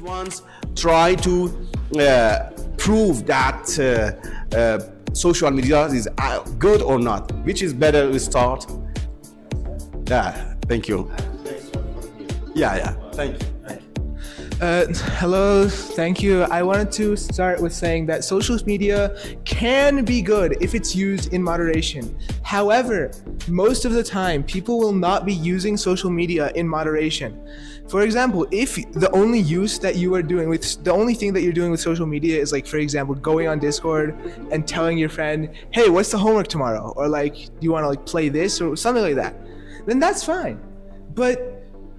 Once try to prove that social media is good or not. Which is better to start? Yeah, thank you. Yeah, thank you. Hello, thank you. I wanted to start with saying that social media can be good if it's used in moderation. However, most of the time, people will not be using social media in moderation. For example, if the only thing that you're doing with social media is, like, for example, going on Discord and telling your friend, hey, what's the homework tomorrow? Or, like, do you want to, like, play this or something like that? Then that's fine. But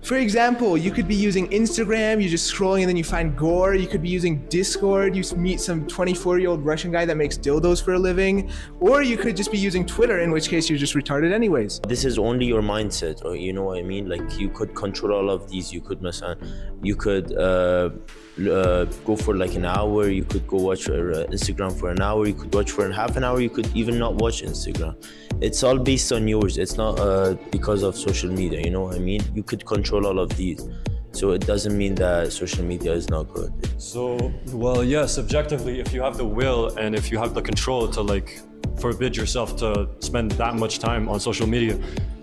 for example, you could be using Instagram, you're just scrolling and then you find gore. You could be using Discord, you meet some 24-year-old Russian guy that makes dildos for a living. Or you could just be using Twitter, in which case you're just retarded anyways. This is only your mindset, or you know what I mean? Like, you could control all of these. You could go for like an hour, you could go watch Instagram for an hour, you could watch for half an hour, you could even not watch Instagram. It's all based on yours. It's not because of social media, you know what I mean? You could control all of these. So it doesn't mean that social media is not good. So, well, yeah, subjectively, if you have the will and if you have the control to, like, forbid yourself to spend that much time on social media,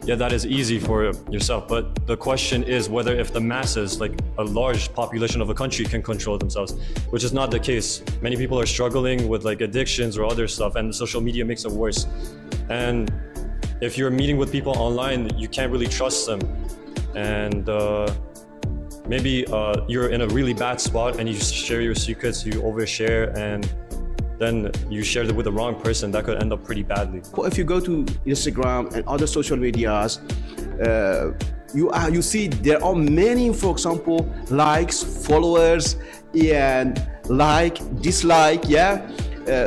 yeah, that is easy for yourself. But the question is whether if the masses, like a large population of a country, can control themselves, which is not the case. Many people are struggling with, like, addictions or other stuff, and social media makes it worse. And if you're meeting with people online, you can't really trust them. And maybe you're in a really bad spot and you share your secrets, you overshare, and then you share it with the wrong person. That could end up pretty badly. If you go to Instagram and other social medias, you see there are many, for example, likes, followers, and dislike, yeah.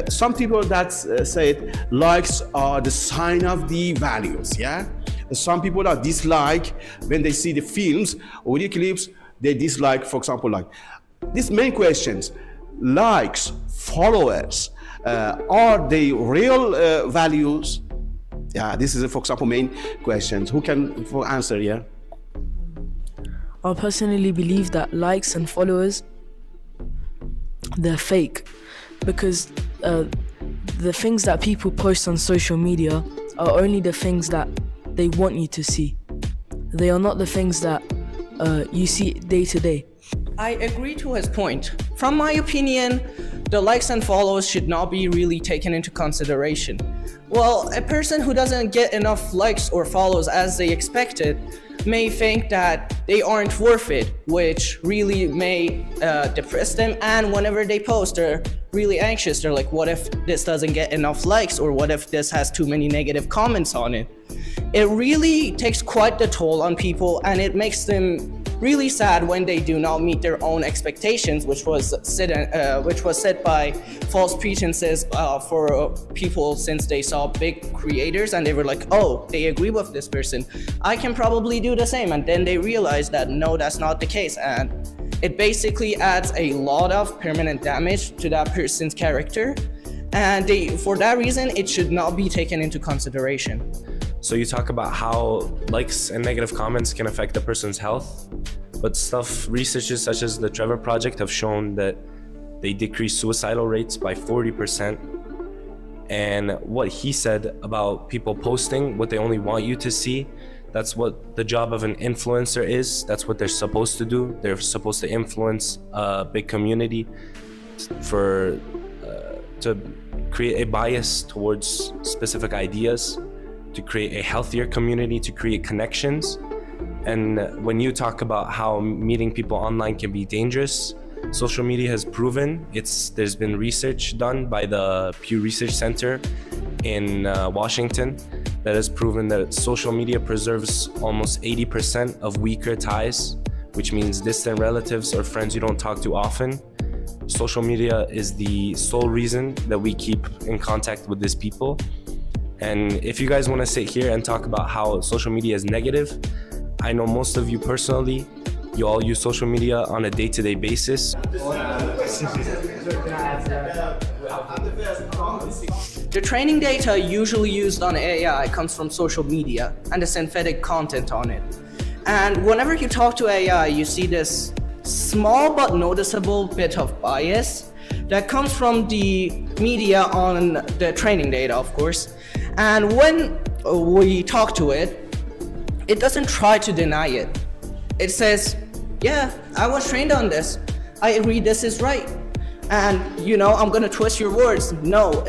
Some people that say likes are the sign of the values, yeah. Some people that dislike, when they see the films or the clips, they dislike, for example, like these main questions: likes, followers, are they real values? Yeah, this is, for example, main questions. Who can answer? Yeah. I personally believe that likes and followers, they're fake, because the things that people post on social media are only the things that they want you to see. They are not the things that you see day to day. I agree to his point. From my opinion, the likes and follows should not be really taken into consideration. Well, a person who doesn't get enough likes or follows as they expected may think that they aren't worth it, which really may depress them, and whenever they post, they're really anxious. They're like, what if this doesn't get enough likes, or what if this has too many negative comments on it? It really takes quite the toll on people, and it makes them really sad when they do not meet their own expectations, which was set by false pretenses for people, since they saw big creators and they were like, oh, they agree with this person, I can probably do the same. And then they realized that no, that's not the case, and it basically adds a lot of permanent damage to that person's character, and for that reason it should not be taken into consideration. So you talk about how likes and negative comments can affect a person's health, but researchers such as the Trevor Project have shown that they decrease suicidal rates by 40%. And what he said about people posting what they only want you to see, that's what the job of an influencer is. That's what they're supposed to do. They're supposed to influence a big community to create a bias towards specific ideas, to create a healthier community, to create connections. And when you talk about how meeting people online can be dangerous, social media has proven, there's been research done by the Pew Research Center in Washington that has proven that social media preserves almost 80% of weaker ties, which means distant relatives or friends you don't talk to often. Social media is the sole reason that we keep in contact with these people. And if you guys want to sit here and talk about how social media is negative, I know most of you personally, you all use social media on a day-to-day basis. The training data usually used on AI comes from social media and the synthetic content on it. And whenever you talk to AI, you see this small but noticeable bit of bias that comes from the media on the training data, of course. And when we talk to it, it doesn't try to deny it. It says, yeah, I was trained on this. I agree this is right. And, I'm gonna twist your words. No,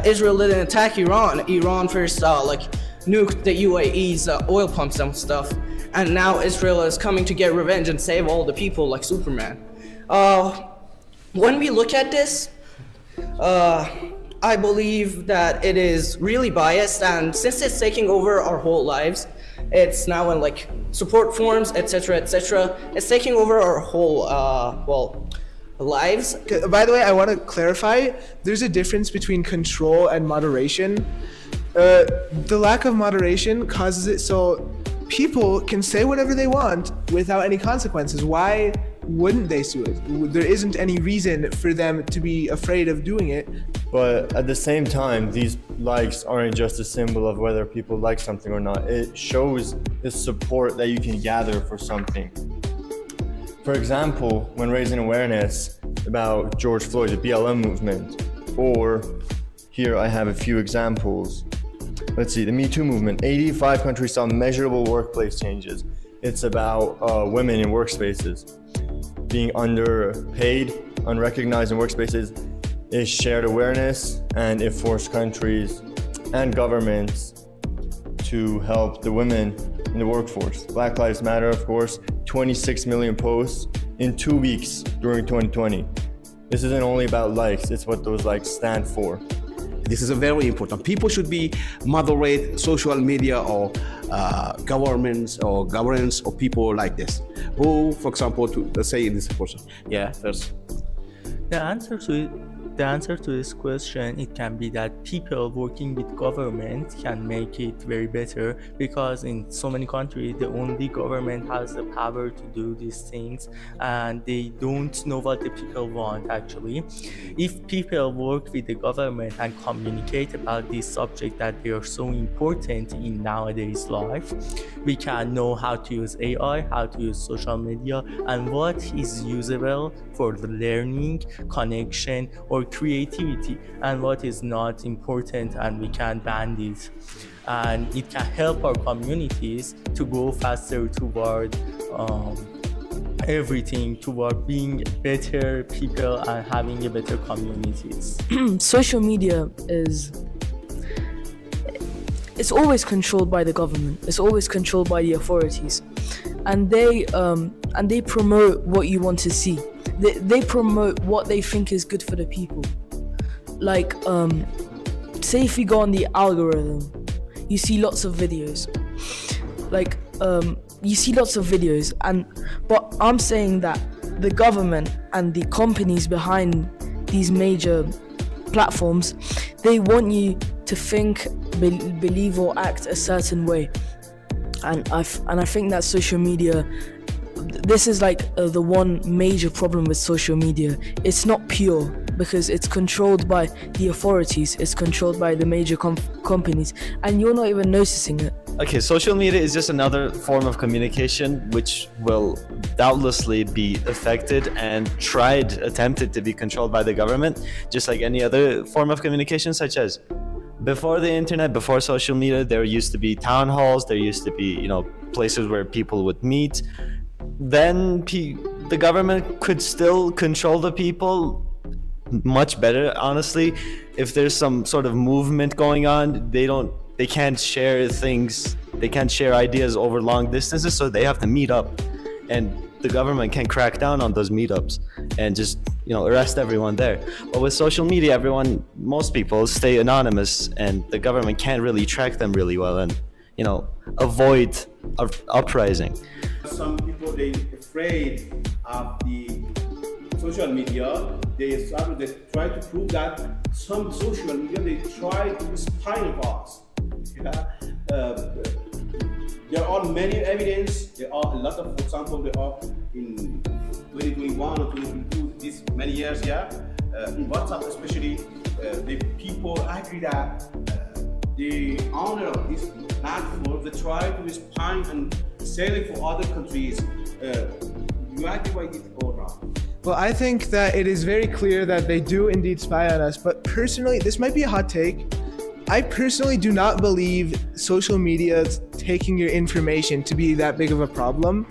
Israel didn't attack Iran. Iran first, nuked the UAE's oil pumps and stuff. And now Israel is coming to get revenge and save all the people like Superman. When we look at this, I believe that it is really biased, and since it's taking over our whole lives, it's now in support forums, etc., etc. It's taking over our whole, lives. By the way, I want to clarify, there's a difference between control and moderation. The lack of moderation causes it so people can say whatever they want without any consequences. Why wouldn't they sue it? There isn't any reason for them to be afraid of doing it. But at the same time, these likes aren't just a symbol of whether people like something or not. It shows the support that you can gather for something. For example, when raising awareness about George Floyd, the BLM movement, or here I have a few examples. Let's see, the Me Too movement. 85 countries saw measurable workplace changes. It's about women in workspaces being underpaid, unrecognized in workspaces. It shared awareness, and it forced countries and governments to help the women in the workforce. Black Lives Matter, of course, 26 million posts in 2 weeks during 2020. This isn't only about likes, it's what those likes stand for. This is a very important. People should be moderate social media or governments or governance or people like this. Who, for example, let's say this person. Yeah, first. The answer to this question, it can be that people working with government can make it very better, because in so many countries the only government has the power to do these things and they don't know what the people want actually. If people work with the government and communicate about this subject that they are so important in nowadays life, we can know how to use AI, how to use social media, and what is usable for the learning, connection, or creativity, and what is not important, and we can ban it. And it can help our communities to go faster toward everything, toward being better people and having a better communities. Social media it's always controlled by the government. It's always controlled by the authorities, and they promote what you want to see. They promote what they think is good for the people. Like, say if you go on the algorithm, you see lots of videos. But I'm saying that the government and the companies behind these major platforms, they want you to think, believe, or act a certain way. And I think that social media, this is the one major problem with social media. It's not pure because it's controlled by the authorities, it's controlled by the major companies, and you're not even noticing it. Okay, social media is just another form of communication which will doubtlessly be affected and attempted to be controlled by the government, just like any other form of communication, such as before the internet, before social media, there used to be town halls, there used to be, places where people would meet. Then the government could still control the people much better, honestly. If there's some sort of movement going on, they can't share things, they can't share ideas over long distances, so they have to meet up. And the government can crack down on those meetups and just, arrest everyone there. But with social media, most people stay anonymous, and the government can't really track them really well and, avoid uprising. Some people, they're afraid of the social media. They try to prove that some social media, they try to spy on us. There are many evidence. There are a lot of, for example, there are in 2021 or 2022, this many years, in WhatsApp especially, the people agree that the owner of this platform, they try to spy and sell it for other countries. You agree with it or not? Well, I think that it is very clear that they do indeed spy on us, but personally, this might be a hot take. I personally do not believe social media taking your information to be that big of a problem.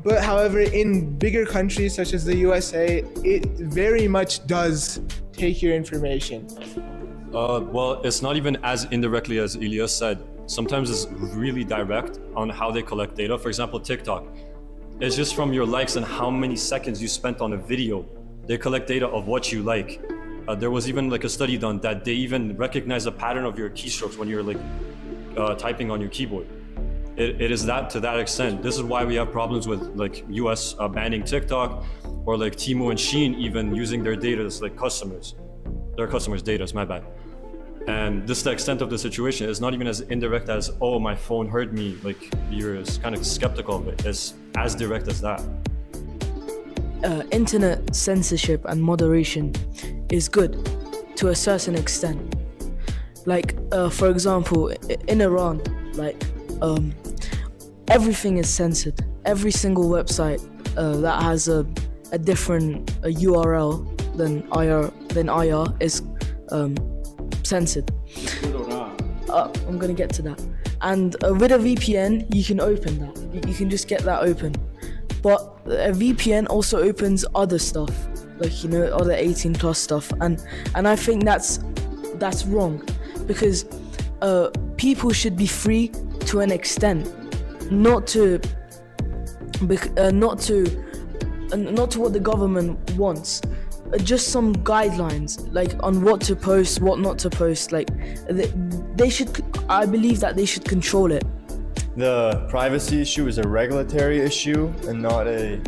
But however, in bigger countries such as the USA, it very much does take your information. Well, it's not even as indirectly as Elias said. Sometimes it's really direct on how they collect data. For example, TikTok. It's just from your likes and how many seconds you spent on a video. They collect data of what you like. There was even like a study done that they even recognize the pattern of your keystrokes when you're like typing on your keyboard. It is that to that extent. This is why we have problems with like US banning TikTok, or like Temu and Shein even using their data as like their customers' data, my bad. And this is the extent of the situation. It's not even as indirect as, oh, my phone heard me. Like, you're kind of skeptical of it. It's as direct as that. Internet censorship and moderation is good to a certain extent. Like, for example, in Iran, like, everything is censored. Every single website that has a different URL than IR is censored. I'm gonna get to that. And with a VPN, you can open that. You can just get that open. But a VPN also opens other stuff, like, you know, other 18+ stuff. And I think that's wrong, because people should be free to an extent, not to what the government wants. Just some guidelines, like on what to post, what not to post. Like they should, I believe that they should control it. The privacy issue is a regulatory issue and not a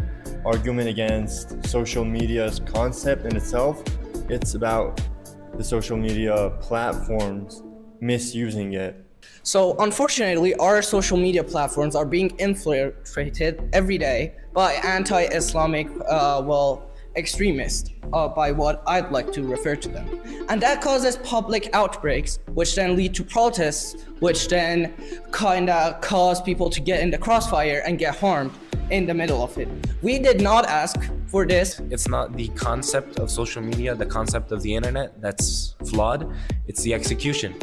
argument against social media's concept in itself. It's about the social media platforms misusing it. So unfortunately, our social media platforms are being infiltrated every day by anti-Islamic, extremists, by what I'd like to refer to them. And that causes public outbreaks, which then lead to protests, which then kinda cause people to get in the crossfire and get harmed in the middle of it. We did not ask for this. It's not the concept of social media, the concept of the internet that's flawed, it's the execution.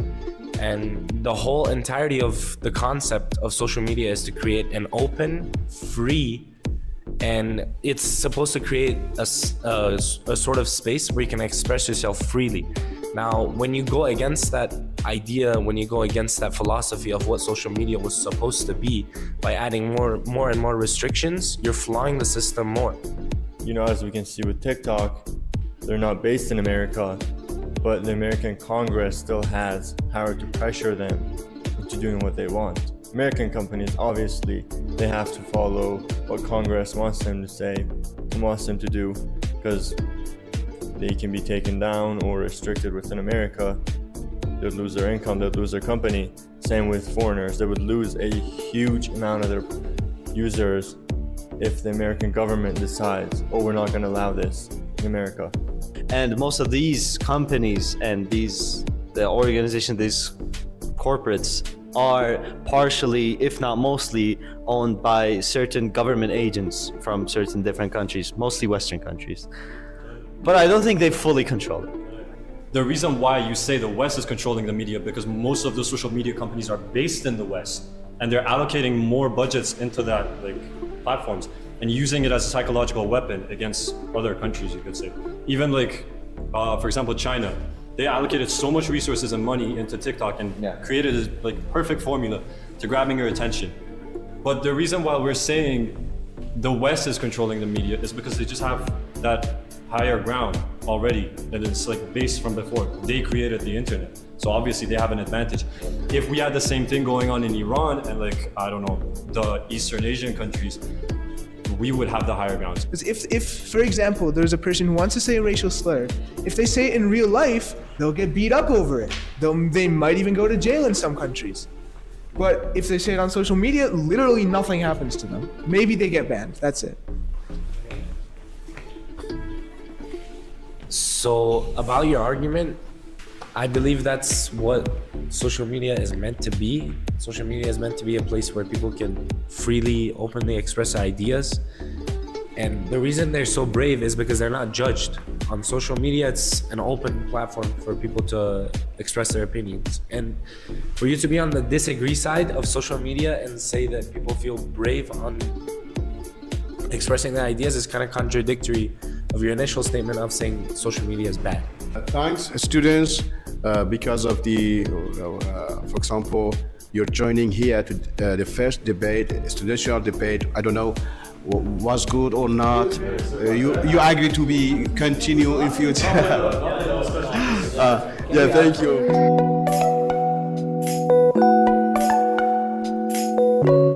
And the whole entirety of the concept of social media is to create an open, free, and it's supposed to create a sort of space where you can express yourself freely. Now, when you go against that idea, when you go against that philosophy of what social media was supposed to be, by adding more and more restrictions, you're flying the system more. You know, as we can see with TikTok, they're not based in America, but the American Congress still has power to pressure them into doing what they want. American companies, obviously, they have to follow what Congress wants them to say and wants them to do, because they can be taken down or restricted within America. They'd lose their income, they'd lose their company. Same with foreigners. They would lose a huge amount of their users if the American government decides, oh, we're not going to allow this in America. And most of these companies and the organization, these corporates are partially, if not mostly, owned by certain government agents from certain different countries, mostly Western countries. But I don't think they fully control it. The reason why you say the West is controlling the media, because most of the social media companies are based in the West, and they're allocating more budgets into that, like, platforms, and using it as a psychological weapon against other countries, you could say. Even like, for example, China, they allocated so much resources and money into TikTok and created a like perfect formula to grabbing your attention. But the reason why we're saying the West is controlling the media is because they just have that higher ground already, and it's like based from before. They created the internet, so obviously they have an advantage. If we had the same thing going on in Iran and like, I don't know, the Eastern Asian countries, we would have the higher grounds. If, for example, there's a person who wants to say a racial slur, if they say it in real life, they'll get beat up over it. They might even go to jail in some countries. But if they say it on social media, literally nothing happens to them. Maybe they get banned, that's it. So about your argument, I believe that's what social media is meant to be. Social media is meant to be a place where people can freely, openly express ideas. And the reason they're so brave is because they're not judged. On social media, it's an open platform for people to express their opinions. And for you to be on the disagree side of social media and say that people feel brave on expressing their ideas is kind of contradictory of your initial statement of saying social media is bad. Thanks, students, because of the, for example, you're joining here to the first debate, studential debate. I don't know was good or not. You agree to be continue in future. Yeah, thank you.